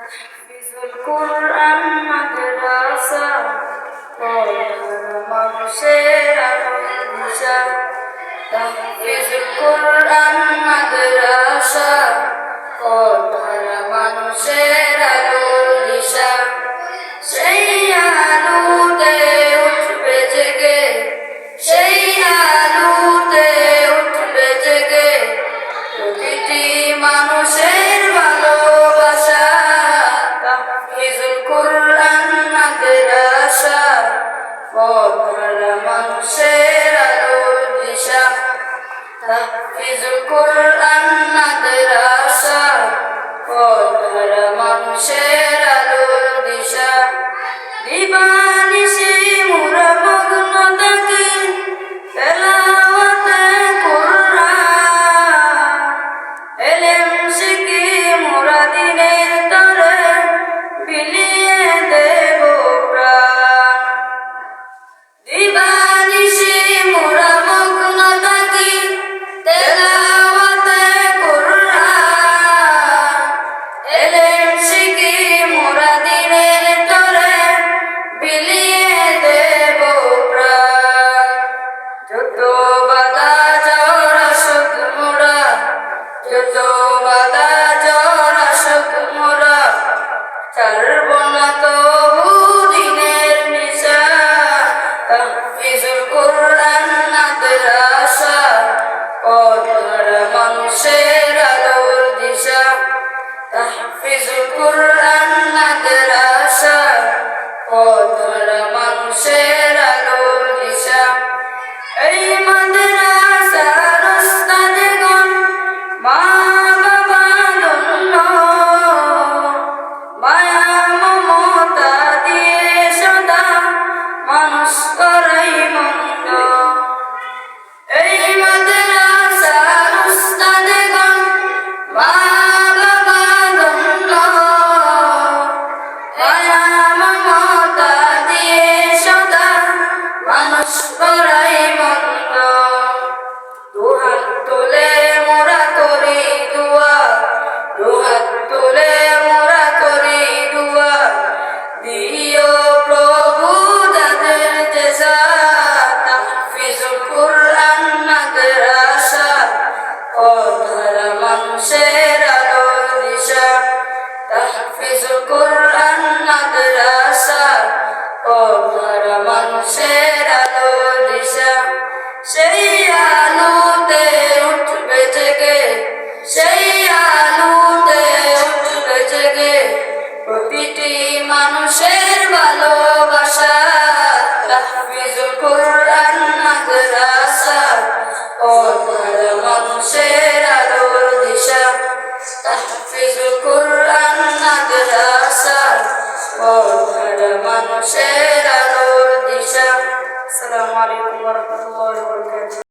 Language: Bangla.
তাহফিজুল কুরআন মাদ্রাসা পড়ার মানুষের আলোর দিশা। তাহফিজুল কুরআন মাদ্রাসা পড়ার মানুষের আলোর দিশা। সেই আলোতে উঠবে জেগে, সেই আলোতে উঠবে জেগে প্রতিটি মানুষের ভালোবাসা। তাহফিজুল কুরআন মাদ্রাসা পড়ার মানুষের আলোর দিশা। তাহফিজুল কুরআন মাদ্রাসা পড়ার মানুষের আলোর দিশা। দিবানিশি মোরা মগ্ন থাকি তেলাওয়াতে কুরআন। এলেম শিখি মোরা দিনের তরে বিলিয়ে দেব প্রাণ। দিবানিশি মোরা মগ্ন থাকি তেলাওয়াতে কুরআন। এলেম শিখি মোরা দিনের তরে বিলিয়ে দেব প্রাণ। যত বাধা ঝড় আসুক মোরা, যত বাধা ঝড় আসুক মোরা ছাড়ব না তবু দিনের নিশা। তাহফিজুল কুরআন মাদ্রাসা পড়ার মানুষের আলোর দিশা। তাহফিজুল কুরআন মাদ্রাসা পড়ার মানুষের আলোর দিশা। এই মাদ্রাসার উস্তাদগণ মা বাবা ধন্য, মায়া মমতা দিয়ে সদা মানুষ করাই মন্দ। এই মাদ্রাসার উস্তাদগণ মা বাবা ধন্য, মায়া মমতা দিয়ে সদা মানুষ করাই মন্দ। দুহাত তুলে মোরা করি দুয়া, দুহাত তুলে মোরা করি দুয়া। দিও প্রভু তাদের জেজা। তাহফিজুল কুরআন মাদ্রাসা পড়ার মানুষের আলোর দিশা। তাহফিজুল কুরআন মাদ্রাসা পড়ার মানুষের আলোর দিশা। সেই আলোতে উঠবে জেগে, সেই আলোতে উঠবে জেগে প্রতিটি মানুষের ভালোবাসা। তাহফিজুল কুরআন মাদ্রাসা পড়ার মানুষের আলোর দিশা। তাহফিজুল কুরআন মাদ্রাসা পড়ার মানুষের আলোর দিশা। আসসালামু আলাইকুম ওয়া রাহমাতুল্লাহি ওয়া বারাকাতুহু।